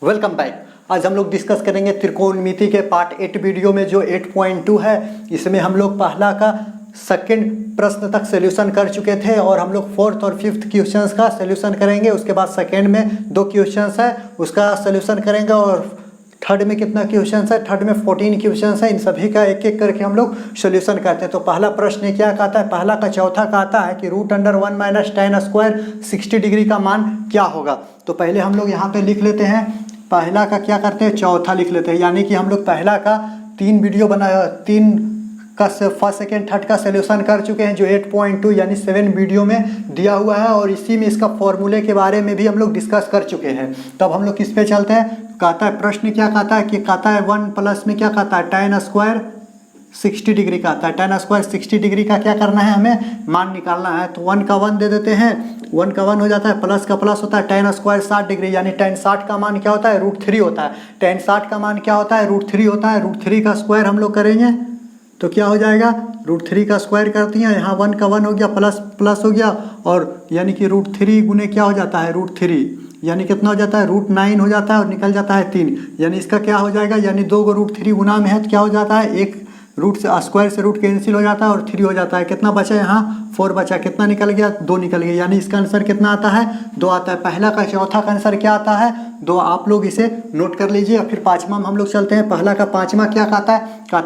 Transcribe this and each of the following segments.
Welcome back. आज हम लोग डिस्कस करेंगे त्रिकोणमिति के पार्ट 8 वीडियो में जो 8.2 है। इसमें हम लोग पहला का सेकंड प्रश्न तक सोल्यूशन कर चुके थे और हम लोग फोर्थ और फिफ्थ क्वेश्चंस का सोल्यूशन करेंगे। उसके बाद सेकंड में 2 क्वेश्चंस है उसका सोल्यूशन करेंगे और थर्ड में कितना क्वेश्चंस है, थर्ड में 14 क्वेश्चंस है। इन सभी का एक एक करके हम लोग सोल्यूशन करते हैं। तो पहला प्रश्न क्या कहता है, पहला का चौथा कहता है कि √1 - tan स्क्वायर 60 डिग्री का मान क्या होगा। तो पहले हम लोग यहाँ पे लिख लेते हैं, पहला का क्या करते हैं, चौथा लिख लेते हैं। यानी कि हम लोग पहला का 3 वीडियो बनाया, 3 का फर्स्ट सेकेंड थर्ड का सोल्यूशन कर चुके हैं जो 8.2 यानी 7 वीडियो में दिया हुआ है और इसी में इसका फॉर्मूले के बारे में भी हम लोग डिस्कस कर चुके हैं। तब हम लोग किस पे चलते हैं, कहता है प्रश्न क्या कहता है कि कहता है 1 प्लस में क्या कहता है tan स्क्वायर 60 डिग्री का आता है। tan स्क्वायर 60 डिग्री का क्या करना है, हमें मान निकालना है। तो 1 का 1 दे देते हैं, 1 का 1 हो जाता है, प्लस का प्लस होता है, tan स्क्वायर 60 डिग्री यानी tan 60 का मान क्या होता है, √3 होता है। tan 60 का मान क्या होता है, √3 होता है। √3 का स्क्वायर हम लोग करेंगे तो क्या हो जाएगा, √3 का स्क्वायर करती हैं, यहाँ 1 का 1 हो गया, प्लस प्लस हो गया और यानी कि √3 गुने क्या हो जाता है, √3 यानी कितना हो जाता है, √9 हो जाता है और निकल जाता है 3। यानी इसका क्या हो जाएगा, यानी 2 को √3 गुना में है तो क्या हो जाता है, एक रूट से स्क्वायर से रूट कैंसिल हो जाता है और 3 हो जाता है। कितना बचा यहाँ, 4 बचा। कितना निकल गया, 2 निकल गया। यानी इसका आंसर कितना आता है, 2 आता है। पहला का चौथा का आंसर क्या आता है, 2। आप लोग इसे नोट कर लीजिए। और फिर पाँचवा में हम लोग चलते हैं। पहला का पाँचवा क्या कहता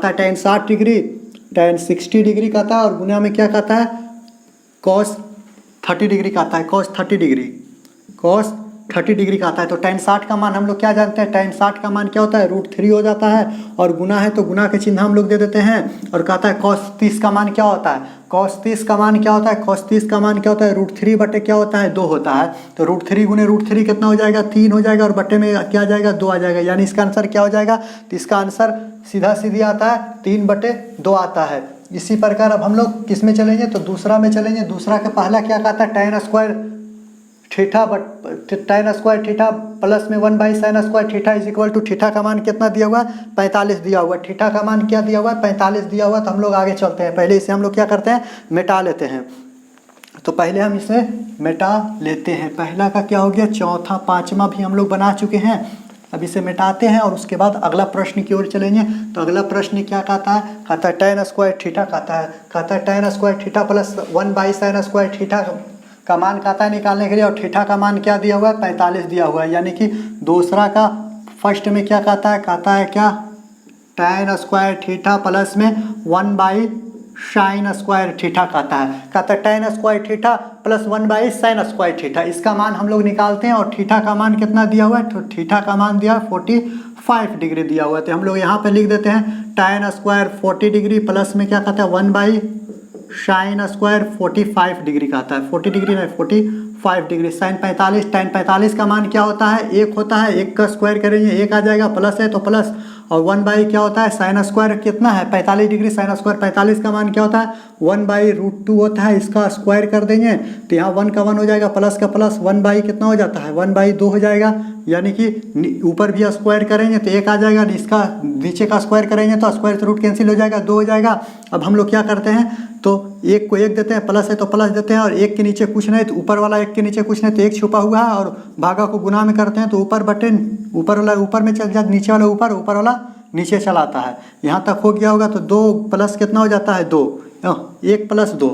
है tan 60 डिग्री tan 60 डिग्री कहता है और गुना में क्या कहता है, cos 30 डिग्री कहता है, cos 30 डिग्री का आता है। तो tan 60 का मान हम लोग क्या जानते हैं, tan 60 का मान क्या होता है, √3 हो जाता है और गुना है तो गुना के चिन्ह हम लोग दे देते हैं। और कहता है cos 30 का मान क्या होता है, cos 30 का मान क्या होता है, cos 30 का मान क्या होता है, √3 बटे क्या होता है, 2 होता है। तो √3 गुने √3 कितना हो जाएगा, 3 हो जाएगा और बटे में क्या आ जाएगा, 2 आ जाएगा। यानी इसका आंसर क्या हो जाएगा, तो इसका आंसर सीधा सीधी आता है, 3/2 आता है। इसी प्रकार अब हम लोग किस में चलेंगे, तो दूसरा में चलेंगे। दूसरा का पहला क्या कहता है, tan स्क्वायर थीटा प्लस में 1/sin square theta is equal to theta का मान कितना दिया हुआ है, 45 दिया हुआ है। थीटा का मान क्या दिया हुआ है, 45 दिया हुआ है। तो हम लोग आगे चलते हैं। पहले इसे हम लोग क्या करते हैं, मिटा लेते हैं। तो पहले हम इसे मिटा लेते हैं। पहला का क्या हो गया, चौथा पाँचवा भी हम लोग बना चुके हैं। अब इसे मिटाते हैं और उसके बाद अगला प्रश्न की ओर चलेंगे। तो अगला प्रश्न क्या कहता है tan स्क्वायर थीटा कहता है tan square theta plus 1/sin square theta का मान कहता है निकालने के लिए। और थीटा का मान क्या दिया हुआ है, 45 दिया हुआ है। यानी कि दूसरा का फर्स्ट में क्या कहता है क्या, tan स्क्वायर थीटा प्लस में 1/sin स्क्वायर थीटा कहता है tan square theta plus 1/sin square theta. इसका मान हम लोग निकालते हैं और थीटा का मान कितना दिया हुआ है, तो थीटा का मान दिया 45 डिग्री दिया हुआ है। तो हम लोग यहाँ पे लिख देते हैं tan स्क्वायर 40 डिग्री प्लस में क्या कहता है 1/sin स्क्वायर 45 डिग्री का आता है। 40 डिग्री नहीं 45 डिग्री। sin 45 tan 45 का मान क्या होता है, 1 होता है। 1 का स्क्वायर करेंगे 1 आ जाएगा, प्लस है तो प्लस और 1 क्या होता है, sin स्क्वायर कितना है 45 डिग्री। sin स्क्वायर 45 का मान क्या होता है, 1/√2 होता है। इसका स्क्वायर कर देंगे तो यहाँ 1 का 1 हो जाएगा, प्लस का प्लस 1 कितना हो जाता है, 1/2 हो जाएगा। यानी कि ऊपर भी स्क्वायर करेंगे तो 1 आ जाएगा, इसका नीचे का स्क्वायर करेंगे तो स्क्वायर से रूट कैंसिल हो जाएगा, 2 हो जाएगा। अब हम लोग क्या करते हैं, तो 1 को 1 देते हैं, प्लस है तो प्लस देते हैं और 1 के नीचे कुछ नहीं तो ऊपर वाला 1 के नीचे कुछ नहीं तो 1 छुपा हुआ है और भागा को गुना में करते हैं तो ऊपर बटे ऊपर वाला ऊपर में चल जाता, नीचे वाला ऊपर, ऊपर वाला नीचे चला आता है। यहाँ तक हो गया होगा तो 2 प्लस कितना हो जाता है, 2 1 प्लस 2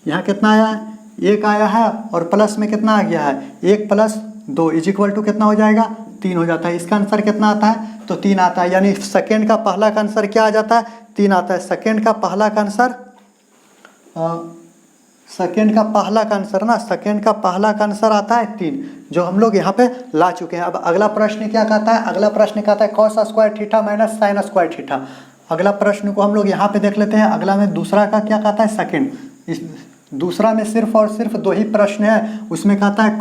यहाँ कितना आया है, 1 आया है और प्लस में कितना आ गया है, 1 प्लस 2 इज इक्वल टू कितना हो जाएगा, 3 हो जाता है। इसका आंसर कितना आता है, तो 3 आता है। यानी सेकेंड का पहला का आंसर क्या आ जाता है, 3 आता है। सेकेंड का पहला का आंसर सेकेंड का पहला का आंसर आता है 3, जो हम लोग यहाँ पे ला चुके हैं। अब अगला प्रश्न क्या कहता है, अगला प्रश्न कहता है cos square theta minus sin square theta. अगला प्रश्न को हम लोग यहाँ पे देख लेते हैं। अगला में दूसरा का क्या कहता है, सेकेंड। इस दूसरा में सिर्फ और सिर्फ 2 ही प्रश्न है। उसमें कहता है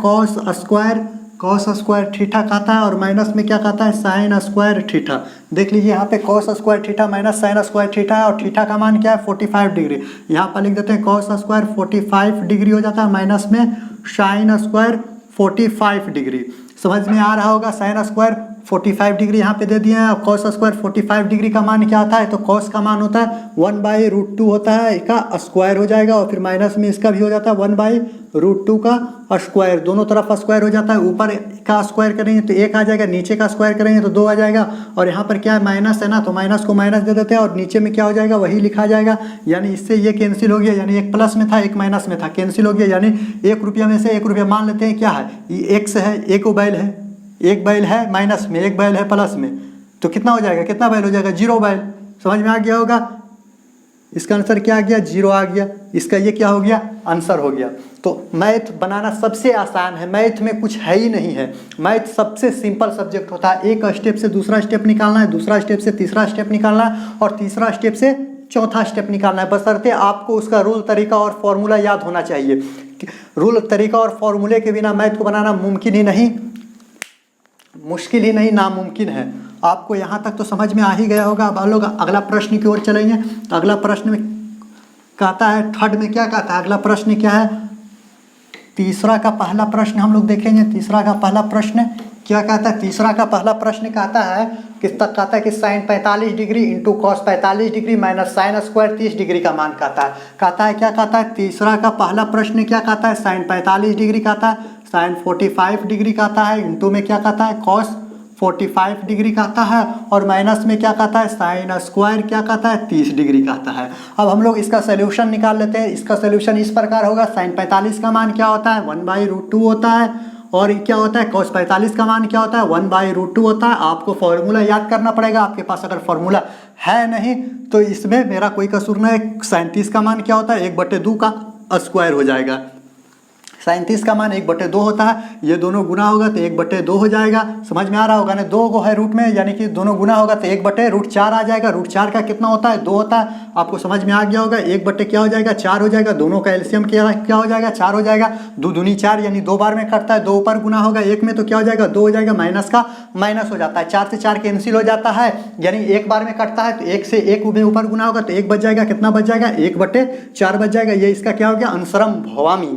cos स्क्वायर थीटा कहता है और माइनस में क्या कहता है, sin स्क्वायर थीटा। देख लीजिए यहाँ पे cos square theta minus sin square theta है और थीटा का मान क्या है, 45 डिग्री। यहाँ पर लिख देते हैं cos स्क्वायर 45 डिग्री हो जाता है, माइनस में sin स्क्वायर 45 डिग्री। समझ में आ रहा होगा, sin स्क्वायर 45 डिग्री यहाँ पे दे दिए हैं। कॉस स्क्वायर 45 डिग्री का मान क्या आता है, तो कॉस का मान होता है 1/√2 होता है, इसका स्क्वायर हो जाएगा और फिर माइनस में इसका भी हो जाता है 1/√2 का स्क्वायर, दोनों तरफ स्क्वायर हो जाता है। ऊपर का स्क्वायर करेंगे तो 1 आ जाएगा, नीचे का स्क्वायर करेंगे तो 2 आ जाएगा, और यहाँ पर क्या है माइनस है ना, तो माइनस को माइनस दे देते हैं और नीचे में क्या हो जाएगा वही लिखा जाएगा। यानी इससे ये कैंसिल हो गया, यानी एक प्लस में था एक माइनस में था, कैंसिल हो गया। यानी 1 रुपया में से 1 रुपया मान लेते हैं क्या है, ये x है, एक बैल है, एक बैल है माइनस में, एक बैल है प्लस में, तो कितना हो जाएगा, कितना बैल हो जाएगा, 0 बैल। समझ में आ गया होगा, इसका आंसर क्या आ गया, 0 आ गया। इसका ये क्या हो गया, आंसर हो गया। तो मैथ बनाना सबसे आसान है, मैथ में कुछ है ही नहीं है, मैथ सबसे सिंपल सब्जेक्ट होता है। एक स्टेप से दूसरा स्टेप निकालना है, दूसरा स्टेप से तीसरा स्टेप निकालना है, और तीसरा स्टेप से चौथा स्टेप निकालना है, बशर्ते आपको उसका रूल, तरीका और फॉर्मूला याद होना चाहिए। रूल, तरीका और फॉर्मूले के बिना मैथ को बनाना मुमकिन ही नहीं, मुश्किल ही नहीं, नामुमकिन है। आपको यहाँ तक तो समझ में आ ही गया होगा। अब हम लोग अगला प्रश्न की ओर चलेंगे। अगला प्रश्न में कहता है, थर्ड में क्या कहता है, अगला प्रश्न क्या है, तीसरा का पहला प्रश्न हम लोग देखेंगे। तीसरा का पहला प्रश्न क्या कहता है, तीसरा का पहला प्रश्न कहता है किस तक, कहता है कि sine 45 degree into cos 45 degree minus sine square 30 degree का मान कहता है। कहता है क्या कहता है, तीसरा का पहला प्रश्न क्या कहता है, साइन 45 डिग्री कहता है, साइन 45 डिग्री कहता है, इंटू में क्या कहता है कॉस 45 डिग्री कहता है, और माइनस में क्या कहता है साइन स्क्वायर क्या कहता है 30 डिग्री कहता है। अब हम लोग इसका सोल्यूशन निकाल लेते हैं। इसका सोल्यूशन इस प्रकार होगा, साइन 45 का मान क्या होता है 1/√2 होता है, और क्या होता है कॉस 45 का मान क्या होता है 1/√2 होता है। आपको फॉर्मूला याद करना पड़ेगा, आपके पास अगर फॉर्मूला है नहीं तो इसमें मेरा कोई कसूर नहीं है। साइन 30 का मान क्या होता है 1/2 का स्क्वायर हो जाएगा, साइन 30 का मान 1/2 होता है, ये दोनों गुना होगा तो 1/2 हो जाएगा। समझ में आ रहा होगा ना, 2 को है रूट में, यानी कि दोनों गुना होगा तो 1/√4 आ जाएगा। √4 का कितना होता है 2 होता है, आपको समझ में आ गया होगा। 1 क्या हो जाएगा 4 हो जाएगा, दोनों का एलसीएम क्या हो जाएगा 4 हो जाएगा। 2 दूनी 4 यानी 2 बार में कटता है, 2 ऊपर गुना होगा 1 में तो क्या हो जाएगा 2 हो जाएगा, माइनस का माइनस हो जाता है, 4 से 4 कैंसिल हो जाता है, यानी 1 बार में कटता है तो 1 से 1 ऊपर गुना होगा तो 1 बच जाएगा, कितना बच जाएगा 1/4 बच जाएगा। ये इसका क्या हो गया अंसरम भवामी।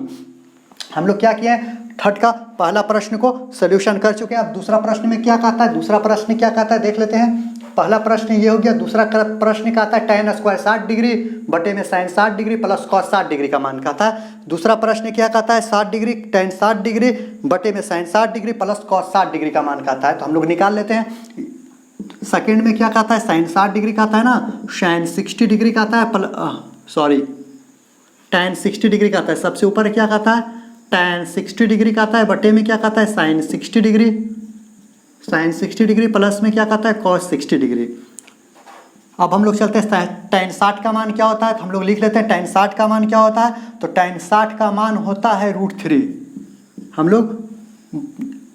हम लोग क्या किए हैं, थर्ड का पहला प्रश्न को सोल्यूशन कर चुके हैं। अब दूसरा प्रश्न में क्या कहता है, दूसरा प्रश्न क्या कहता है देख लेते हैं। पहला प्रश्न ये हो गया, दूसरा प्रश्न कहता है tan स्क्वायर 60 डिग्री बटे में sine 60 degree plus cos 60 degree का मान कहता है। दूसरा प्रश्न क्या कहता है 60 डिग्री tan 60 डिग्री बटे में sine 60 degree plus cos 60 degree का मान कहता है। तो हम लोग निकाल लेते हैं। सेकेंड में क्या कहता है साइन 60 डिग्री कहता है ना, साइन 60 डिग्री कहता है, सॉरी tan 60 डिग्री कहता है। सबसे ऊपर क्या कहता है tan 60 डिग्री कहता है, बटे में क्या कहता है sine 60 degree, sine 60 degree plus में क्या कहता है कॉस 60 डिग्री। अब हम लोग चलते हैं tan 60 का मान क्या होता है, तो हम लोग लिख लेते हैं tan 60 का मान क्या होता है, तो tan 60 का मान होता है √3। हम लोग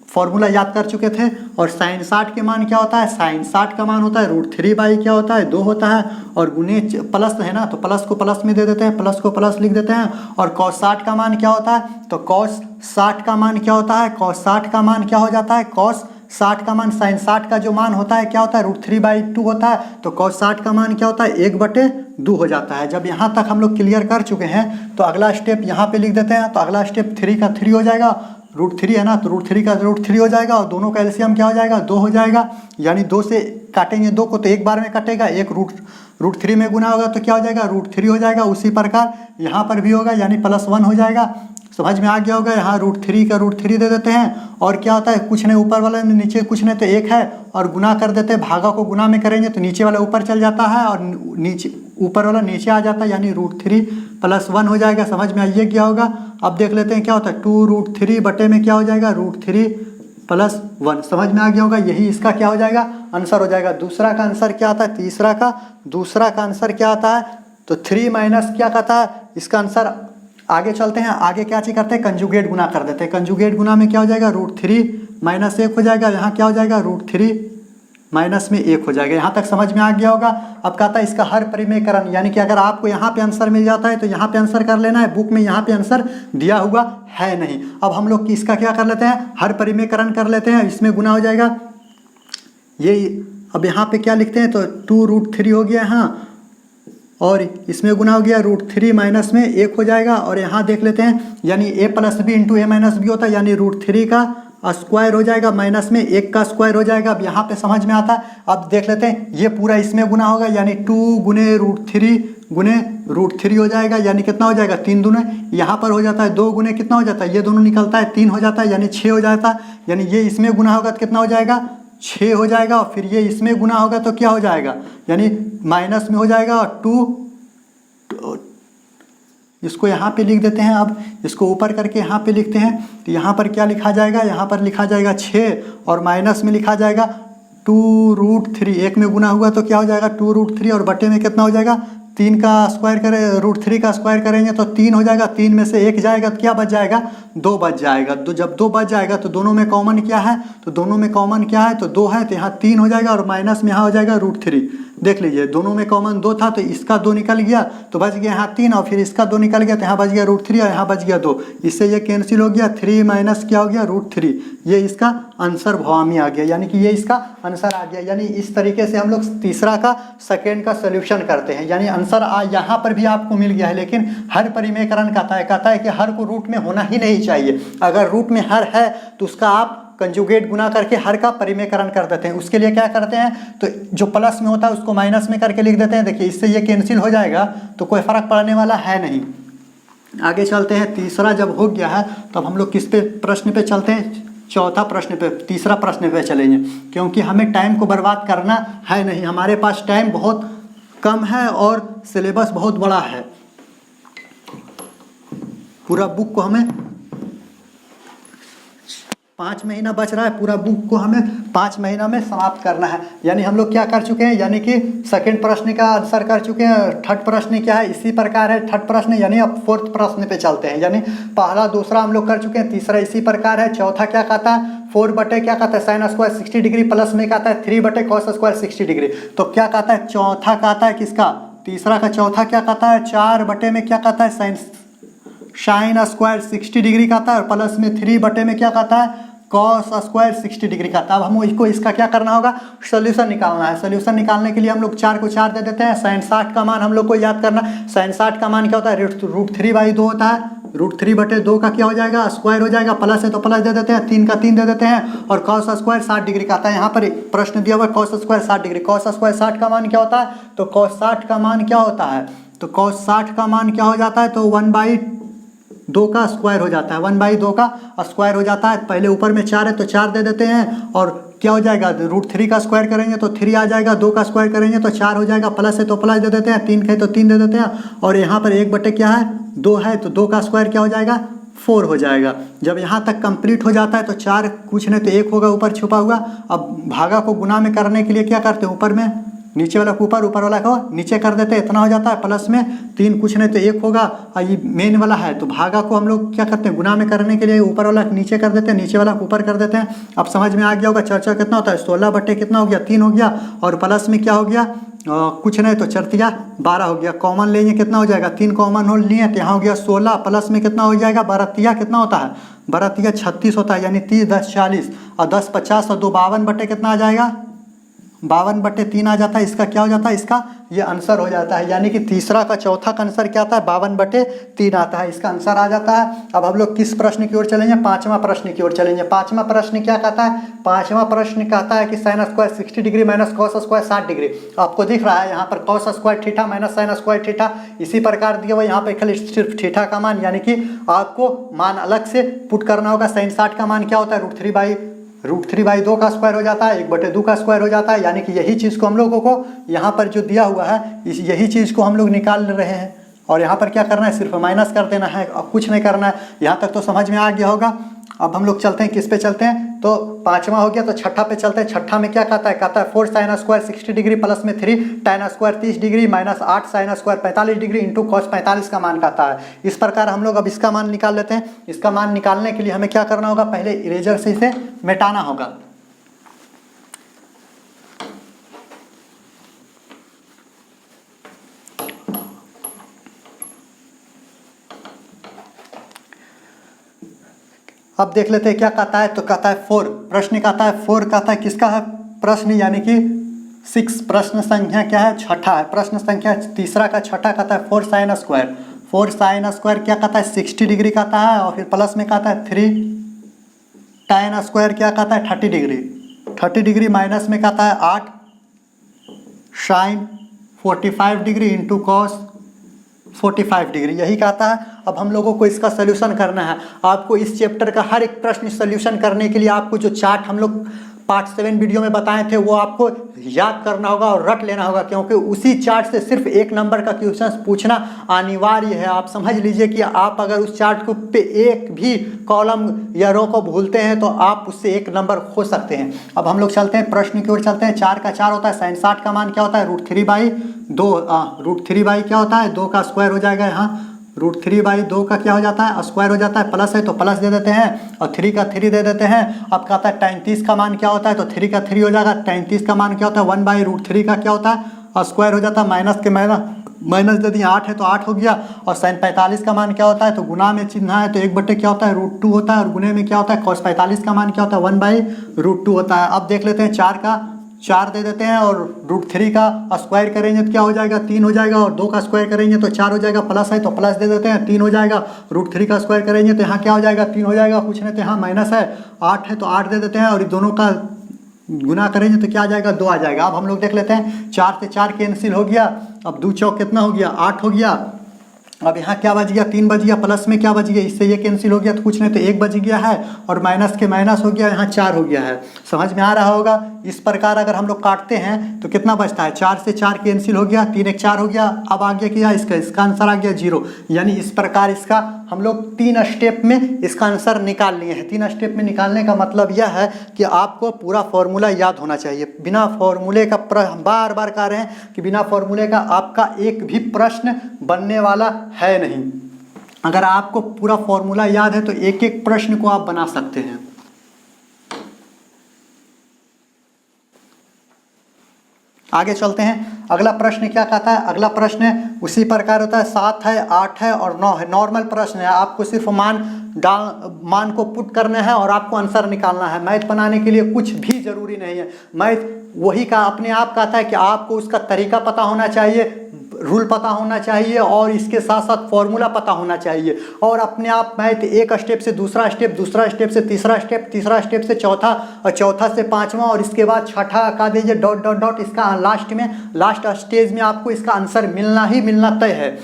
फॉर्मूला याद कर चुके थे। और साइन 60 के मान क्या होता है, साइन 60 का मान होता है √3 क्या होता है 2 होता है, और गुने प्लस है ना तो प्लस को प्लस में दे देते हैं, प्लस को प्लस लिख देते हैं। और cos 60 का मान क्या होता है, तो cos 60 का मान क्या होता है, cos 60 का मान क्या हो जाता है, cos 60 का मान साइन 60 का जो मान होता है क्या होता है √3/2 होता है, तो cos 60 का मान क्या होता है 1/2 हो जाता है। जब यहाँ तक हम लोग क्लियर कर चुके हैं तो अगला स्टेप यहाँ पे लिख देते हैं। तो अगला स्टेप 3 का 3 हो जाएगा, √3 है ना तो √3 का √3 हो जाएगा, और दोनों का एलसीएम क्या हो जाएगा 2 हो जाएगा, यानी 2 से काटेंगे 2 को तो 1 बार में कटेगा, 1 √3 में गुना होगा तो क्या हो जाएगा √3 हो जाएगा। उसी प्रकार यहाँ पर भी होगा, यानी +1 हो जाएगा। समझ में आ गया होगा। यहाँ √3 का √3 दे देते हैं, और क्या होता है कुछ नहीं ऊपर वाला नीचे कुछ नहीं तो 1 है, और गुना कर देते हैं, भागा को गुना में करेंगे तो नीचे वाला ऊपर चल जाता है और नीचे ऊपर वाला नीचे आ जाता है, यानी √3 + 1 हो जाएगा। समझ में आइए क्या होगा। अब देख लेते हैं क्या होता है 2√3 बटे में क्या हो जाएगा √3 + 1। समझ में आ गया होगा, यही इसका क्या हो जाएगा आंसर हो जाएगा। दूसरा का आंसर क्या आता है, दूसरा का आंसर क्या आता है, तो 3 माइनस क्या कहता है इसका आंसर। आगे चलते हैं, आगे क्या चीज़ करते हैं कंजुगेट गुना कर देते हैं। कंजुगेट गुना में क्या हो जाएगा √3 - 1 हो जाएगा, यहाँ क्या हो जाएगा √3 - 1 हो जाएगा। यहाँ तक समझ में आ गया होगा। अब कहता है इसका हर परिमेयकरण, यानी कि अगर आपको यहाँ पे आंसर मिल जाता है तो यहाँ पे आंसर कर लेना है, बुक में यहाँ पे आंसर दिया हुआ है नहीं। अब हम लोग इसका क्या कर लेते हैं, हर परिमेयकरण कर लेते हैं, इसमें गुना हो जाएगा ये। अब यहाँ पे क्या लिखते हैं, तो 2√3 हो गया यहाँ, और इसमें गुना हो गया √3 - 1 हो जाएगा। और यहाँ देख लेते हैं, यानी a + b × a - b होता है, यानी √3 का स्क्वायर हो जाएगा, माइनस में 1 का स्क्वायर हो जाएगा। अब यहाँ पे समझ में आता है। अब देख लेते हैं, ये पूरा इसमें गुना होगा, यानी 2 गुने √3 हो जाएगा, यानी कितना हो जाएगा 3 दूने। यहाँ पर हो जाता है 2 गुने कितना हो जाता है, ये दोनों निकलता है 3 हो जाता है, यानी 6 हो जाता है। यानी ये इसमें गुना होगा तो कितना हो जाएगा 6 हो जाएगा, और फिर ये इसमें गुना होगा तो क्या हो जाएगा, यानी माइनस में हो जाएगा, और 2 इसको यहाँ पे लिख देते हैं। अब इसको ऊपर करके यहाँ पे लिखते हैं, तो यहाँ पर क्या लिखा जाएगा, यहाँ पर लिखा जाएगा 6, और माइनस में लिखा जाएगा 2√3। एक में गुना हुआ तो क्या हो जाएगा 2√3, और बटे में कितना हो जाएगा 3 का स्क्वायर करें, √3 का स्क्वायर करेंगे तो 3 हो जाएगा। 3 में से 1 जाएगा तो क्या बच जाएगा 2 बच जाएगा। तो जब 2 बच जाएगा तो दोनों में कॉमन क्या है, तो दोनों में कॉमन क्या है, तो 2 है, तो यहाँ 3 हो जाएगा, और माइनस में यहाँ हो जाएगा √3। देख लीजिए, दोनों में कॉमन 2 था, तो इसका 2 निकल गया तो बच गया यहाँ 3, और फिर इसका 2 निकल गया तो यहाँ बच गया √3, और यहाँ बच गया 2। इससे ये कैंसिल हो गया, 3 माइनस क्या हो गया √3। ये इसका आंसर भवामी आ गया, यानी कि ये इसका आंसर आ गया। यानी इस तरीके से हम लोग तीसरा का सेकेंड का सोल्यूशन करते हैं। यानी आंसर यहाँ पर भी आपको मिल गया है, लेकिन हर परिमेयकरण कहता है कि हर को रूट में होना ही नहीं चाहिए। अगर रूट में हर है तो उसका आप कंजुगेट गुना करके हर का परिमेयकरण कर देते हैं। उसके लिए क्या करते हैं, तो जो प्लस में होता है उसको माइनस में करके लिख देते हैं। देखिए, इससे ये कैंसिल हो जाएगा तो कोई फर्क पड़ने वाला है नहीं। आगे चलते हैं, तीसरा जब हो गया है तो अब हम लोग किस पे प्रश्न पे चलते हैं, चौथा प्रश्न पे, तीसरा प्रश्न पे चलेंगे, क्योंकि हमें टाइम को बर्बाद करना है नहीं। हमारे पास टाइम बहुत कम है और सिलेबस बहुत बड़ा है। पूरा बुक को हमें 5 महीना बच रहा है, पूरा बुक को हमें 5 महीना में समाप्त करना है। यानी हम लोग क्या कर चुके हैं, यानी कि सेकंड प्रश्न का आंसर कर चुके हैं। थर्ड प्रश्न क्या है, इसी प्रकार है थर्ड प्रश्न, यानी अब फोर्थ प्रश्न पे चलते हैं। यानी पहला दूसरा हम लोग कर चुके हैं, तीसरा इसी प्रकार है। चौथा क्या कहता है, 4 बटे क्या कहता है साइन स्क्वायर 60 डिग्री, प्लस में कहता है 3 बटे कॉस स्क्वायर 60 डिग्री। तो क्या कहता है, चौथा कहता है किसका, तीसरा का चौथा क्या कहता है, 4 बटे में क्या कहता है साइन स्क्वायर 60 डिग्री कहता है, और प्लस में 3 बटे में क्या कहता है कॉस स्क्वायर 60 डिग्री का। अब हम इसको इसका क्या करना होगा, सोल्यूशन निकालना है। सोल्यूशन निकालने के लिए हम लोग 4 को 4 दे देते हैं। साइन 60 का मान हम लोग को याद करना, साइन 60 का मान क्या होता है, √3/2 होता है। √3/2 का क्या हो जाएगा, स्क्वायर हो जाएगा, प्लस है तो प्लस दे देते हैं, 3 का 3 दे देते हैं, और कॉस स्क्वायर 60 डिग्री का आता है। यहाँ पर प्रश्न दिया हुआ है cos square 60 degree. Cos square 60 का मान क्या होता है, तो कॉस 60 का मान क्या होता है, तो कॉस 60 का मान क्या हो जाता है, तो 1/2 का स्क्वायर हो जाता है, 1/2 का स्क्वायर हो जाता है। पहले ऊपर में 4 है तो 4 दे देते हैं, और क्या हो जाएगा √3 का स्क्वायर करेंगे तो 3 आ जाएगा, 2 का स्क्वायर करेंगे तो 4 हो जाएगा, प्लस है तो प्लस दे देते हैं, 3 है तो 3 दे देते हैं, और यहाँ पर 1 बटे क्या है 2 है, तो 2 का स्क्वायर क्या हो जाएगा 4 हो जाएगा। जब यहाँ तक कंप्लीट हो जाता है तो 4 कुछ नहीं तो 1 होगा ऊपर छुपा हुआ। अब भागा को गुना में करने के लिए क्या करते हैं, ऊपर में नीचे वाला को ऊपर, ऊपर वाला को नीचे कर देते हैं, इतना हो जाता है, प्लस में 3 कुछ नहीं तो 1 होगा, और ये मेन वाला है तो भागा को हम लोग क्या करते हैं, गुना में करने के लिए ऊपर वाला नीचे कर देते हैं, नीचे वाला ऊपर कर देते हैं। अब समझ में आ गया होगा, चर्चा कितना होता है 16 बटे कितना हो गया 3 हो गया, और प्लस में क्या हो गया कुछ नहीं तो 4 12 हो गया। कॉमन लेंगे कितना हो जाएगा, 3 कॉमन हो लिए तो यहाँ हो गया 16, प्लस में कितना हो जाएगा 12 कितना होता है, 12 36 होता है, यानी 30 10 40, और 10 50 और 2 52 बटे कितना आ जाएगा 52/3 आ जाता है। इसका क्या हो जाता है, इसका ये आंसर हो जाता है। यानी कि तीसरा का चौथा का आंसर क्या आता है 52/3 आता है, इसका आंसर आ जाता है। अब हम लोग किस प्रश्न की ओर चलेंगे, 5वां प्रश्न की ओर चलेंगे। 5वां प्रश्न क्या कहता है, 5वां प्रश्न कहता है कि sine square 60 degree minus cos square 60 degree. आपको दिख रहा है यहाँ पर cos square theta minus sine square theta, इसी प्रकार दिया हुआ यहाँ पर खाली सिर्फ थीटा का मान, यानी कि आपको मान अलग से पुट करना होगा। साइन 60 का मान क्या होता है √3/2 का स्क्वायर हो जाता है, 1/2 का स्क्वायर हो जाता है। यानी कि यही चीज़ को हम लोगों को यहाँ पर जो दिया हुआ है यही चीज़ को हम लोग निकाल रहे हैं, और यहाँ पर क्या करना है सिर्फ माइनस कर देना है, अब कुछ नहीं करना है। यहाँ तक तो समझ में आ गया होगा। अब हम लोग चलते हैं किस पे चलते हैं, तो 5वां हो गया तो छठा पे चलते हैं। छठा में क्या कहता है 4 साइन स्क्वायर 60 डिग्री प्लस में 3 tan square 30 degree minus 8 sine square 45 degree into cos 45 का मान कहता है। इस प्रकार हम लोग अब इसका मान निकाल लेते हैं। इसका मान निकालने के लिए हमें क्या करना होगा, पहले इरेजर से इसे मिटाना होगा। अब देख लेते हैं क्या कहता है, तो कहता है 4 प्रश्न कहता है 4 कहता है किसका है प्रश्न, यानी कि 6 प्रश्न संख्या क्या है, छठा है। प्रश्न संख्या तीसरा का छठा कहता है 4 साइन स्क्वायर क्या कहता है 60 डिग्री कहता है, और फिर प्लस में कहता है 3 tan स्क्वायर क्या कहता है 30 डिग्री, 30 डिग्री माइनस में कहता है 8 sine 45 degree into cos 45 degree, यही कहता है। अब हम लोगों को इसका सोल्यूशन करना है। आपको इस चैप्टर का हर एक प्रश्न सोल्यूशन करने के लिए आपको जो चार्ट हम लोग पार्ट 7 वीडियो में बताए थे वो आपको याद करना होगा और रट लेना होगा, क्योंकि उसी चार्ट से सिर्फ 1 नंबर का क्वेश्चन पूछना अनिवार्य है। आप समझ लीजिए कि आप अगर उस चार्ट को पे एक भी कॉलम या रो को भूलते हैं तो आप उससे 1 नंबर खो सकते हैं। अब हम लोग चलते हैं प्रश्न की ओर चलते हैं। 4 का 4 होता है, साइन 60 का मान क्या होता है √3/2, √3 क्या होता है 2 का स्क्वायर हो जाएगा, यहाँ √3/2 का क्या हो जाता है स्क्वायर हो जाता है, प्लस है तो प्लस दे देते हैं और 3 का 3 दे देते हैं। अब कहता है tan 30 का मान क्या होता है, तो 3 का 3 हो जाएगा। tan 30 का मान क्या होता है 1/√3 का क्या होता है स्क्वायर हो जाता है, माइनस के माइनस दे दिए 8 है तो 8 हो गया। और sin 45 का मान क्या होता है, तो गुना में चिन्ह है तो 1/, क्या होता है √2 होता है, और गुने में क्या होता है cos 45 का मान क्या होता है 1/√2 होता है। अब देख लेते हैं 4 का 4 दे देते हैं और √3 का स्क्वायर करेंगे तो क्या हो जाएगा 3 हो जाएगा, और 2 का स्क्वायर करेंगे तो 4 हो जाएगा, प्लस है तो प्लस दे देते हैं 3 हो जाएगा। √3 का स्क्वायर करेंगे तो यहाँ क्या हो जाएगा 3 हो जाएगा, कुछ नहीं तो यहाँ माइनस है 8 है तो 8 दे देते हैं, और दोनों का गुना करेंगे तो क्या आ जाएगा 2 आ जाएगा। अब हम लोग देख लेते हैं 4 से 4 कैंसिल हो गया, अब 2 चौक कितना हो गया 8 हो गया। अब यहाँ क्या बच गया 3 बच गया, प्लस में क्या बच गया, इससे ये कैंसिल हो गया तो कुछ नहीं तो 1 बच गया है, और माइनस के माइनस हो गया, यहाँ 4 हो गया है। समझ में आ रहा होगा। इस प्रकार अगर हम लोग काटते हैं तो कितना बचता है 4 से 4 कैंसिल हो गया, 3 1 4 हो गया। अब आगे किया इसका आंसर आ गया 0। यानी इस प्रकार इसका हम लोग 3 स्टेप में इसका आंसर निकाल लिए हैं। 3 स्टेप में निकालने का मतलब यह है कि आपको पूरा फॉर्मूला याद होना चाहिए। बिना फॉर्मूले का बार बार कह रहे हैं कि बिना फॉर्मूले का आपका एक भी प्रश्न बनने वाला है नहीं। अगर आपको पूरा फॉर्मूला याद है तो एक एक प्रश्न को आप बना सकते हैं। आगे चलते हैं। अगला प्रश्न क्या कहता है, अगला प्रश्न उसी प्रकार होता है, 7 है 8 है और 9 है। नॉर्मल प्रश्न है, आपको सिर्फ मान को पुट करना है और आपको आंसर निकालना है। मैथ बनाने के लिए कुछ भी जरूरी नहीं है। मैथ वही का अपने आप कहता है कि आपको उसका तरीका पता होना चाहिए, रूल पता होना चाहिए, और इसके साथ साथ फॉर्मूला पता होना चाहिए। और अपने आप मैथ एक स्टेप से दूसरा स्टेप, दूसरा स्टेप से तीसरा स्टेप, तीसरा स्टेप से चौथा, और चौथा से पांचवा, और इसके बाद छठा का दीजिए डॉट डॉट डॉट। इसका लास्ट स्टेज में आपको इसका आंसर मिलना ही मिलना तय है।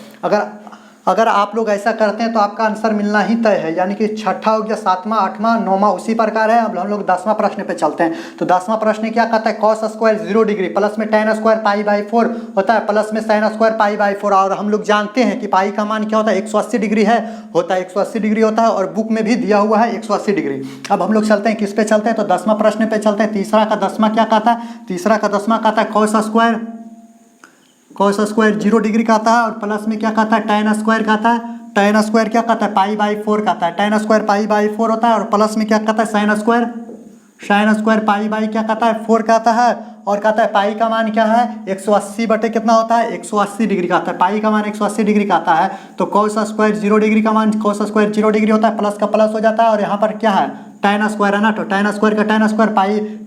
अगर आप लोग ऐसा करते हैं तो आपका आंसर मिलना ही तय है। यानी कि छठा हो गया, 7वां 8वां 9वां उसी प्रकार है। अब हम लोग 10वां प्रश्न पे चलते हैं। तो 10वां प्रश्न क्या कहता है, cos स्क्वायर 0 डिग्री प्लस में tan स्क्वायर π/4 होता है, प्लस में sin स्क्वायर π/4। और हम लोग जानते हैं कि पाई का मान क्या होता है 180 डिग्री है, होता है 180 डिग्री होता है, और बुक में भी दिया हुआ है 180 डिग्री। अब हम लोग चलते हैं किस पे चलते हैं, तो 10वां प्रश्न पे चलते हैं। तीसरा का 10वां क्या कहता है, तीसरा का 10वां कहता है cos स्क्वायर 0 डिग्री कहता है, और प्लस में क्या कहता है tan स्क्वायर कहता है। tan स्क्वायर क्या कहता है π/4 कहता है, tan स्क्वायर π/4 होता है, और प्लस में क्या कहता है sin स्क्वायर π/4 क्या कहता है 4 कहता है। और कहता है पाई का मान क्या है 180 बटे कितना होता है 180 डिग्री का आता है। पाई का मान 180 डिग्री का आता है। तो cos स्क्वायर 0 डिग्री का मान cos स्क्वायर 0 डिग्री होता है, प्लस का प्लस हो जाता है, और यहाँ पर क्या है tan स्क्वायर है ना, तो tan स्क्वायर का tan स्क्वायर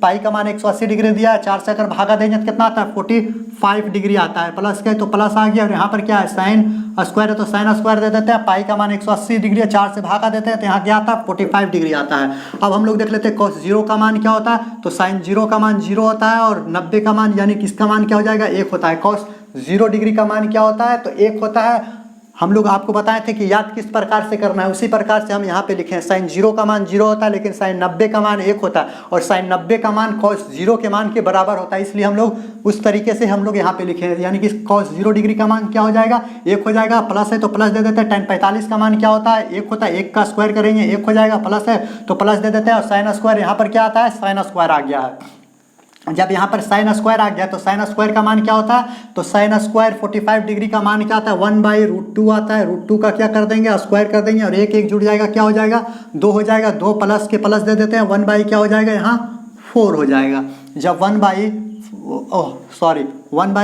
पाई का मान 180 डिग्री दिया है, 4 से अगर भागा देंगे तो कितना आता है 45 डिग्री आता है। प्लस का तो प्लस आ गया, और यहाँ पर क्या है साइन स्क्वायर है तो साइन स्क्वायर दे देते हैं। पाई का मान 180 डिग्री है, 4 से भागा देते हैं तो यहाँ क्या आता है 45 डिग्री आता है। अब हम लोग देख लेते हैं cos 0 का मान क्या होता है, तो साइन 0 का मान 0 होता है, और 90 का मान यानी किसका मान क्या हो जाएगा 1 होता है। cos 0 डिग्री का मान क्या होता है, तो 1 होता है। हम लोग आपको बताए थे कि याद किस प्रकार से करना है, उसी प्रकार से हम यहाँ पे लिखे हैं। साइन 0 का मान 0 होता है, लेकिन साइन 90 का मान 1 होता है, और साइन 90 का मान cos 0 के मान के बराबर होता है। इसलिए हम लोग उस तरीके से हम लोग यहाँ पे लिखे हैं, यानी कि cos 0 डिग्री का मान क्या हो जाएगा 1 हो जाएगा। प्लस है तो प्लस दे देते हैं। tan 45 का मान क्या होता है 1 होता है, 1 का स्क्वायर करेंगे 1 हो जाएगा, प्लस है तो प्लस दे देते हैं। और साइन स्क्वायर यहाँ पर क्या आता है साइन स्क्वायर आ गया है। जब यहाँ पर साइन स्क्वायर आ गया तो साइन स्क्वायर का मान क्या होता है, तो साइन स्क्वायर 45 डिग्री का मान क्या आता है 1/√2 आता है। √2 का क्या कर देंगे स्क्वायर कर देंगे, और एक एक जुड़ जाएगा क्या हो जाएगा 2 हो जाएगा। 2 प्लस के प्लस दे देते हैं, 1 क्या हो जाएगा यहाँ 4 हो जाएगा। जब 1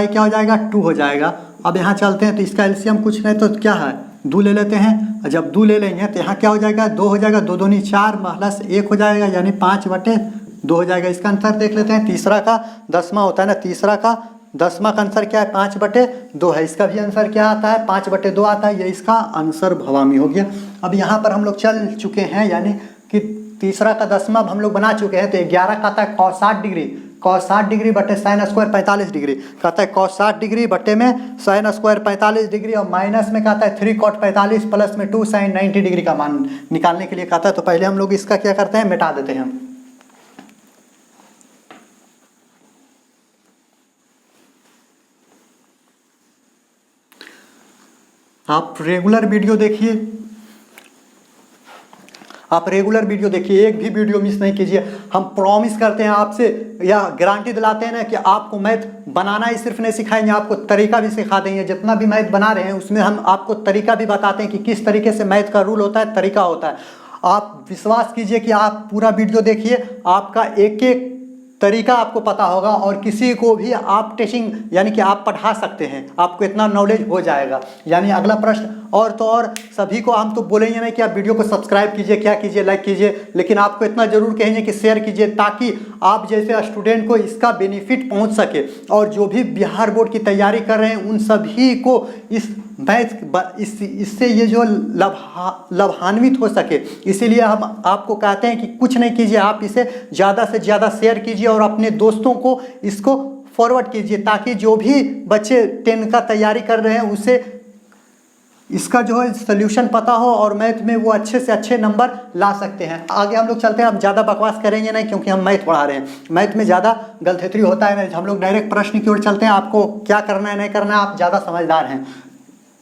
क्या हो जाएगा 2 हो जाएगा। अब यहाँ चलते हैं तो इसका एलसीएम कुछ नहीं तो क्या है 2 ले लेते हैं। जब 2 ले लेंगे तो यहाँ क्या हो जाएगा 2 हो जाएगा, 2 दूनी 4 प्लस 1 हो जाएगा, यानी 5/2 हो जाएगा। इसका आंसर देख लेते हैं। तीसरा का 10वां होता है ना, तीसरा का 10वां का आंसर क्या है 5/2 है। इसका भी आंसर क्या आता है 5/2 आता है। ये इसका आंसर भवामी हो गया। अब यहाँ पर हम लोग चल चुके हैं, यानी कि तीसरा का 10वां हम लोग बना चुके हैं। तो 11 का आता है cos 60 डिग्री, cos 60 डिग्री बटे साइन स्क्वायर 45 डिग्री, कहता है cos 60 डिग्री बटे में साइन स्क्वायर 45 डिग्री, और माइनस में कहता है 3 cot 45 प्लस में 2 साइन 90 डिग्री का मान निकालने के लिए कहता है। तो पहले हम लोग इसका क्या करते हैं, मिटा देते हैं। आप रेगुलर वीडियो देखिए, आप रेगुलर वीडियो देखिए, एक भी वीडियो मिस नहीं कीजिए। हम प्रॉमिस करते हैं आपसे, या गारंटी दिलाते हैं ना कि आपको मैथ बनाना ही सिर्फ नहीं सिखाएंगे, आपको तरीका भी सिखा देंगे। जितना भी मैथ बना रहे हैं उसमें हम आपको तरीका भी बताते हैं कि किस तरीके से मैथ का रूल होता है, तरीका होता है। आप विश्वास कीजिए कि आप पूरा वीडियो देखिए, आपका एक एक तरीका आपको पता होगा, और किसी को भी आप टीचिंग यानी कि आप पढ़ा सकते हैं, आपको इतना नॉलेज हो जाएगा। यानी अगला प्रश्न, और तो और सभी को हम तो बोलेंगे नहीं कि आप वीडियो को सब्सक्राइब कीजिए, क्या कीजिए, लाइक कीजिए, लेकिन आपको इतना जरूर कहेंगे कि शेयर कीजिए, ताकि आप जैसे स्टूडेंट को इसका बेनिफिट पहुंच सके। और जो भी बिहार बोर्ड की तैयारी कर रहे हैं उन सभी को इस मैथ इससे ये जो लाभान्वित हो सके, इसीलिए हम आपको कहते हैं कि कुछ नहीं कीजिए, आप इसे ज़्यादा से ज़्यादा शेयर कीजिए और अपने दोस्तों को इसको फॉरवर्ड कीजिए, ताकि जो भी बच्चे 10 का तैयारी कर रहे हैं उसे इसका जो है सोल्यूशन पता हो, और मैथ में वो अच्छे से अच्छे नंबर ला सकते हैं। आगे हम लोग चलते हैं, हम ज़्यादा बकवास करेंगे नहीं, क्योंकि हम मैथ पढ़ा रहे हैं, मैथ में ज़्यादा गलथेतरी होता है नहीं। हम लोग डायरेक्ट प्रश्न की ओर चलते हैं। आपको क्या करना है नहीं करना है, आप ज़्यादा समझदार हैं।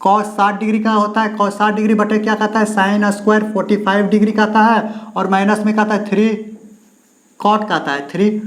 cos 60 डिग्री का होता है, cos 60 डिग्री बटे क्या कहता है, साइन स्क्वायर 45 डिग्री का आता है, और माइनस में कहता है 3 cot का आता है, 3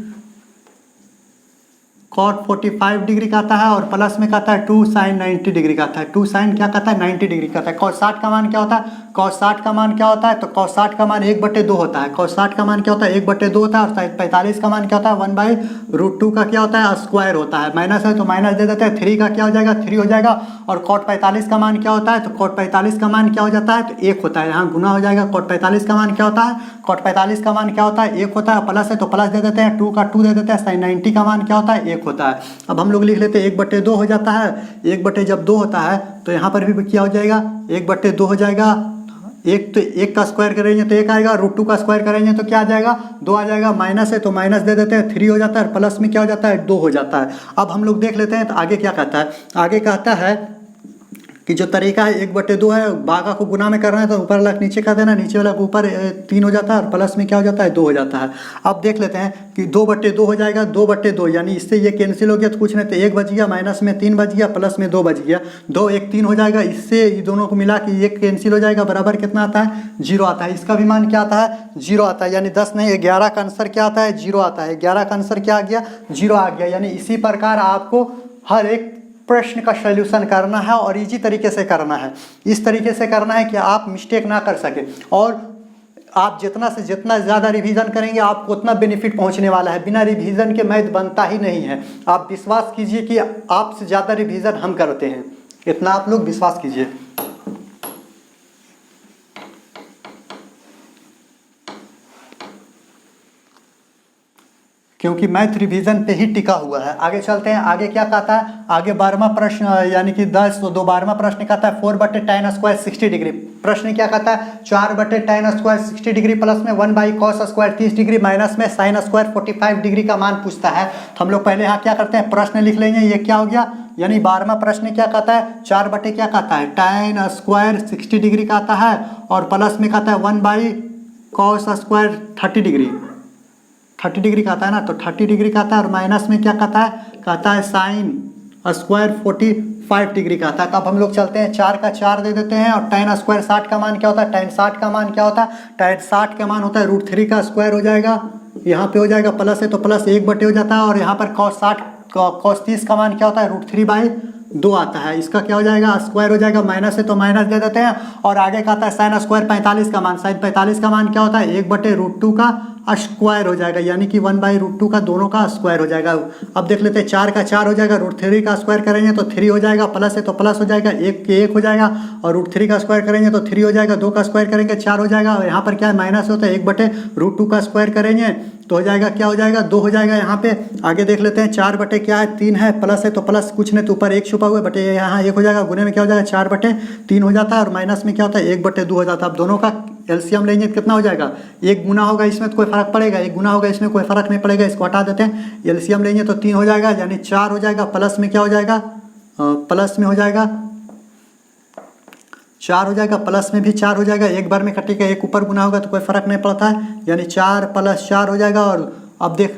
cot 45 डिग्री का आता है, और प्लस में कहता है 2 साइन 90 डिग्री का आता है। 2 साइन क्या कहता है, 90 डिग्री का आता है। cos 60 का मान क्या होता है, cos 60 का मान क्या होता है, तो cos 60 का मान 1/2 होता है। cos 60 का मान क्या होता है, 1/2 होता है। और 45 का मान क्या होता है, 1/√2 का क्या होता है, स्क्वायर होता है। माइनस है तो माइनस दे देते हैं, 3 का क्या हो जाएगा, 3 हो जाएगा। और cot 45 का मान क्या होता है, तो cot 45 का मान क्या हो जाता है, तो 1 होता है। यहाँ गुना हो जाएगा। cot 45 का मान क्या होता है, cot 45 का मान क्या होता है, 1 होता है। प्लस है तो प्लस दे देते हैं, 2 का 2 दे देते हैं। साइन 90 का मान क्या होता है, 1 होता है। अब हम लोग लिख लेते हैं 1/2 हो जाता है। 1/2 होता है तो यहाँ पर भी क्या हो जाएगा, 1/2 हो जाएगा। एक तो 1 का स्क्वायर करेंगे तो 1 आएगा, √2 का स्क्वायर करेंगे तो क्या आ जाएगा, 2 आ जाएगा। माइनस है तो माइनस दे देते हैं, 3 हो जाता है। प्लस में क्या हो जाता है, 2 हो जाता है। अब हम लोग देख लेते हैं तो आगे क्या कहता है। आगे कहता है कि जो तरीका है 1/2 है, भागा को गुना में करना है तो ऊपर वाला नीचे कर देना, नीचे वाला को ऊपर 3 हो जाता है, और प्लस में क्या हो जाता है, 2 हो जाता है। अब देख लेते हैं कि 2/2 हो जाएगा, 2/2 यानी इससे ये कैंसिल हो गया तो कुछ नहीं, तो 1 बच गया, माइनस में 3 बच गया, प्लस में 2 बच गया। 2 1 3 हो जाएगा, इससे ये दोनों को मिला कि 1 कैंसिल हो जाएगा, बराबर कितना आता है, 0 आता है। इसका भी मान क्या आता है, 0 आता है। यानी 10 नहीं 11 का आंसर क्या आता है, 0 आता है। 11 का आंसर क्या आ गया, 0 आ गया। यानी इसी प्रकार आपको हर एक प्रश्न का सॉल्यूशन करना है, और इजी तरीके से करना है। इस तरीके से करना है कि आप मिस्टेक ना कर सके, और आप जितना से जितना ज़्यादा रिवीजन करेंगे आपको उतना बेनिफिट पहुंचने वाला है। बिना रिवीजन के मैथ बनता ही नहीं है। आप विश्वास कीजिए कि आपसे ज़्यादा रिवीजन हम करते हैं, इतना आप लोग विश्वास कीजिए। क्योंकि मैथ रिवीजन पे ही टिका हुआ है। आगे चलते हैं, आगे क्या कहता है। आगे 12वां प्रश्न यानी कि 10 तो 12वां प्रश्न कहता है 4/tan स्क्वायर 60 डिग्री। प्रश्न क्या कहता है, 4/tan स्क्वायर 60 डिग्री प्लस में 1/cos स्क्वायर 30 डिग्री माइनस में साइन स्क्वायर 45 डिग्री का मान पूछता है। तो हम लोग पहले यहाँ क्या करते हैं, प्रश्न लिख लेंगे। ये क्या हो गया, यानी 12वां प्रश्न क्या कहता है, 4 क्या कहता है, tan स्क्वायर 60 डिग्री का आता है, और प्लस में कहता है 1/cos स्क्वायर 30 डिग्री का आता है ना, तो 30 डिग्री का आता है। और माइनस में क्या कहता है साइन स्क्वायर 45 डिग्री का आता है। अब हम लोग चलते हैं, 4 का 4 दे देते हैं, और tan स्क्वायर 60 का मान क्या होता है, tan 60 का मान क्या होता है, tan 60 का मान होता है √3 का स्क्वायर हो जाएगा। यहाँ पे हो जाएगा, प्लस है तो प्लस 1/2 हो जाता है, और यहाँ पर cos 30 का मान क्या होता है, √3/2 आता है। इसका क्या हो जाएगा, स्क्वायर हो जाएगा। माइनस है तो माइनस दे देते हैं, और आगे कहता है साइन स्क्वायर 45 का मान। साइन 45 का मान क्या होता है, 1/√2 का स्क्वायर हो जाएगा, यानी कि 1/√2 का दोनों का स्क्वायर हो जाएगा। अब देख लेते हैं, 4 का 4 हो जाएगा, √3 का स्क्वायर करेंगे तो 3 हो जाएगा, प्लस है तो प्लस हो जाएगा, 1 के 1 हो जाएगा, और √3 का स्क्वायर करेंगे तो 3 हो जाएगा, 2 का स्क्वायर करेंगे 4 हो जाएगा, और यहाँ पर क्या है, माइनस होता है 1/√2 का स्क्वायर करेंगे तो हो जाएगा क्या हो जाएगा 2 हो जाएगा। यहाँ पे आगे देख लेते हैं 4 बटे क्या है 3 है, प्लस है तो प्लस कुछ नहीं तो ऊपर 1 छुपा हुआ है, बटे यहाँ 1 हो जाएगा, गुने में क्या हो जाएगा 4 बटे 3 हो जाता है, और माइनस में क्या होता है 1 बटे 2 हो जाता है। अब दोनों का एलसीएम लेंगे तो कितना हो जाएगा, 1 गुना होगा इसमें तो कोई फर्क पड़ेगा, 1 गुना होगा इसमें कोई फर्क नहीं पड़ेगा, इसको हटा देते हैं। एलसीएम लेंगे तो 3 हो जाएगा यानी 4 हो जाएगा, प्लस में क्या हो जाएगा प्लस में हो जाएगा 4 हो जाएगा, प्लस में भी 4 हो जाएगा, एक बार में कटेगा, एक ऊपर गुना होगा तो कोई फर्क नहीं पड़ता है, यानी 4 + 4 हो जाएगा। और अब देख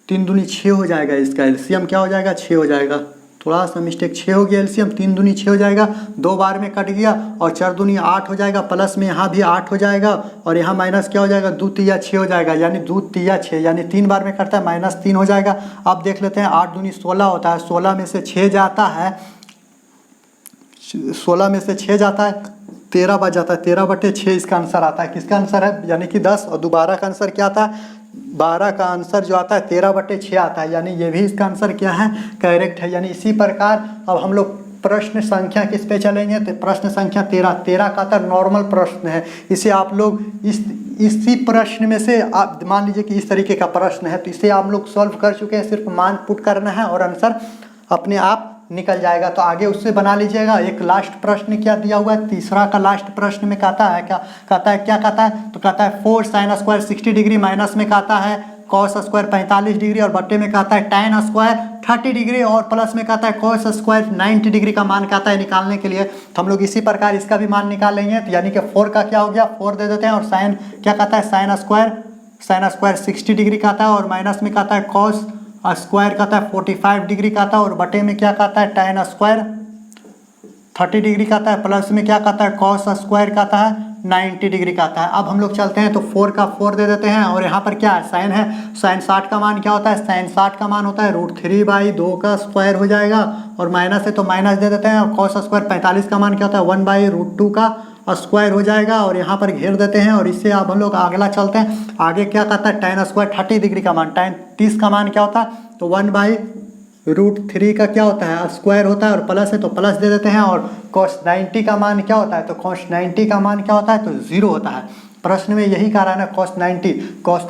3 दूनी 6 हो जाएगा, इसका एलसीएम क्या हो जाएगा 6 हो जाएगा, थोड़ा सा मिस्टेक 6 हो गया एलसीएम, 3 दूनी 6 हो जाएगा, 2 बार में कट गया, और 4 दूनी 8 हो जाएगा, प्लस में यहाँ भी 8 हो जाएगा, और यहाँ माइनस क्या हो जाएगा 2 तिया 6 हो जाएगा, यानी 2 तिया 6 यानी 3 बार में कटता है -3 हो जाएगा। अब देख लेते हैं 8 दूनी 16 होता है, 16 में से 6 जाता है, 16 में से 6 जाता है 13 बच जाता है, 13 बटे 6 इसका आंसर आता है। किसका आंसर है यानी कि 10, और दोबारा का आंसर क्या आता है 12 का आंसर जो आता है 13 बटे 6 आता है, यानी ये भी इसका आंसर क्या है करेक्ट है। यानी इसी प्रकार अब हम लोग प्रश्न संख्या किस पे चलेंगे, तो प्रश्न संख्या 13 का तो नॉर्मल प्रश्न है, इसे आप लोग इसी प्रश्न में से आप मान लीजिए कि इस तरीके का प्रश्न है तो इसे आप लोग सॉल्व कर चुके हैं, सिर्फ मान पुट करना है और आंसर अपने आप निकल जाएगा। तो आगे उससे बना लीजिएगा। एक लास्ट प्रश्न क्या दिया हुआ है, तीसरा का लास्ट प्रश्न में कहता है क्या कहता है तो कहता है 4 sin स्क्वायर 60 डिग्री, माइनस में कहता है cos स्क्वायर 45 डिग्री, और बट्टे में कहता है tan स्क्वायर 30 डिग्री, और प्लस में कहता है cos स्क्वायर 90 डिग्री का मान कहता है निकालने के लिए। तो हम लोग इसी प्रकार इसका भी मान निकाल लेंगे, तो यानी कि 4 का क्या हो गया 4 दे देते हैं, और साइन क्या कहता है साइन स्क्वायर 60 डिग्री कहता है, और माइनस में कहता है cos स्क्वायर कहता है 45 डिग्री कहता है, और बटे में क्या कहता है tan स्क्वायर 30 डिग्री कहता है, प्लस में क्या कहता है cos स्क्वायर कहता है 90 डिग्री कहता है। अब हम लोग चलते हैं तो 4 का 4 दे देते हैं, और यहाँ पर क्या है साइन है, साइन 60 का मान क्या होता है, साइन 60 का मान होता है √3/2 का स्क्वायर हो जाएगा, और माइनस है तो माइनस दे देते हैं, और cos स्क्वायर 45 का मान क्या होता है 1/√2 का स्क्वायर हो जाएगा, और यहाँ पर घेर देते हैं। और इससे अब हम लोग अगला चलते हैं, आगे क्या कहता है tan स्क्वायर 30 डिग्री का मान, tan 30 का मान क्या होता है तो 1/√3 का क्या होता है स्क्वायर होता है, और प्लस है तो प्लस दे देते हैं, और cos 90 का मान क्या होता है तो cos 90 का मान क्या होता है तो 0 होता है। प्रश्न में यही कह रहा है ना cos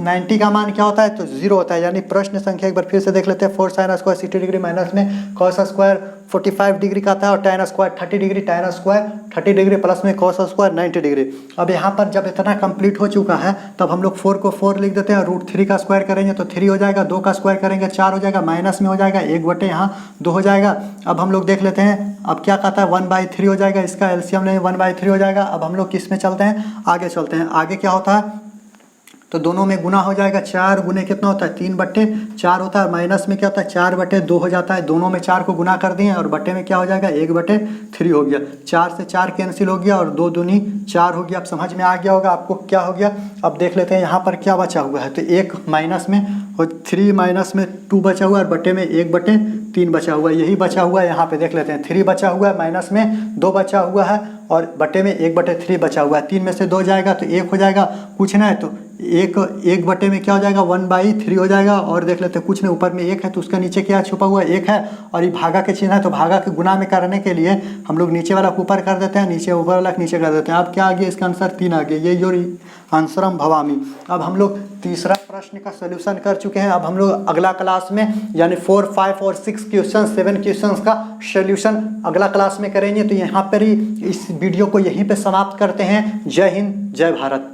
90 का मान क्या होता है तो 0 होता है। यानी प्रश्न संख्या एक बार फिर से देख लेते हैं, 4 sin स्क्वायर 60 डिग्री, माइनस में cos स्क्वायर 45 डिग्री का था, और tan square 30 degree, tan square 30 degree, plus में cos स्क्वायर 90 डिग्री। अब यहाँ पर जब इतना कंप्लीट हो चुका है तब हम लोग 4 को 4 लिख देते हैं, √3 का स्क्वायर करेंगे तो 3 हो जाएगा, 2 का स्क्वायर करेंगे 4 हो जाएगा, माइनस में हो जाएगा 1 बटे यहाँ 2 हो जाएगा। अब हम लोग देख लेते हैं, अब क्या कहता है 1/3 हो जाएगा, इसका एलसीएम लेंगे 1/3 हो जाएगा। अब हम लोग किस में चलते हैं आगे चलते हैं, आगे क्या होता है तो दोनों में गुना हो जाएगा, 4 गुने कितना होता है 3/4 होता है, माइनस में क्या होता है 4/2 हो जाता है, दोनों में 4 को गुना कर दिए, और बटे में क्या हो जाएगा 1/3 हो गया, 4 से 4 कैंसिल हो गया, और 2 दूनी 4 हो गया। अब समझ में आ गया होगा आपको क्या हो गया। अब देख लेते हैं यहाँ पर क्या बचा हुआ है, तो 1 माइनस में और 3 माइनस में 2 बचा हुआ है, और बटे में 1/3 बचा हुआ है, यही बचा हुआ है। यहाँ पे देख लेते हैं 3 बचा हुआ है, माइनस में 2 बचा हुआ है, और बटे में 1/3 बचा हुआ है, 3 में से 2 जाएगा तो 1 हो जाएगा, कुछ ना है तो 1 बटे में क्या हो जाएगा 1/3 हो जाएगा। और देख लेते हैं कुछ नहीं, ऊपर में 1 है तो उसका नीचे क्या छुपा हुआ 1 है, और ये भागा के चिन्ह है तो भागा के गुना में करने के लिए हम लोग नीचे वाला को ऊपर कर देते हैं, नीचे ऊपर वाला नीचे कर देते हैं। अब क्या आ गया इसका आंसर 3 आ गया, ये जो आंसरम भवामी। अब हम लोग तीसरा प्रश्न का सोल्यूशन कर चुके हैं। अब हम लोग अगला क्लास में यानी 4, 5 और 6 क्वेश्चन 7 क्वेश्चन का सोल्यूशन अगला क्लास में करेंगे। तो यहाँ पर ही इस वीडियो को यहीं पे समाप्त करते हैं। जय हिंद, जय भारत।